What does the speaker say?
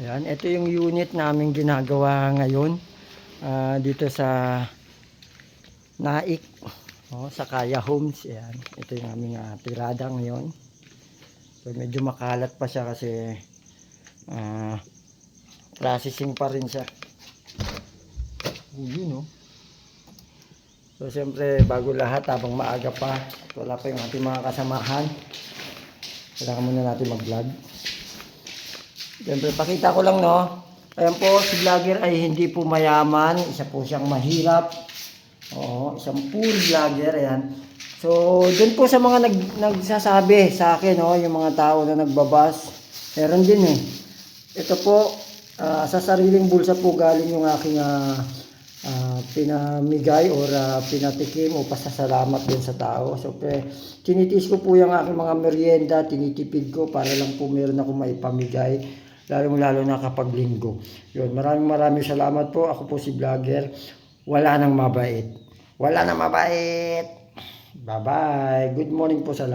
Ayan, ito yung unit namin ginagawa ngayon dito sa Naik, sa Kaya Homes. Ayan, ito yung aming tirada ngayon. So medyo makalat pa siya kasi processing pa rin siya. Yun, So siyempre bago lahat, habang maaga pa, wala pa yung ating mga kasamahan, kailangan muna natin mag vlog. Siyempre pakita ko lang, ayan po, si vlogger ay hindi po mayaman, isa po siyang mahirap. Isang poor vlogger. Ayan, so dun po sa mga nagsasabi sa akin, yung mga tao na nagbabas, meron din ito po, sa sariling bulsa po galing yung aking pinamigay or pinatikim o pasasalamat din sa tao. So tinitiis ko po yung aking mga merienda, tinitipid ko para lang po meron ako maipamigay, lalo na kapag linggo. Yun, maraming salamat po. Ako po si vlogger, wala nang mabait. Bye bye, good morning po sa lahat.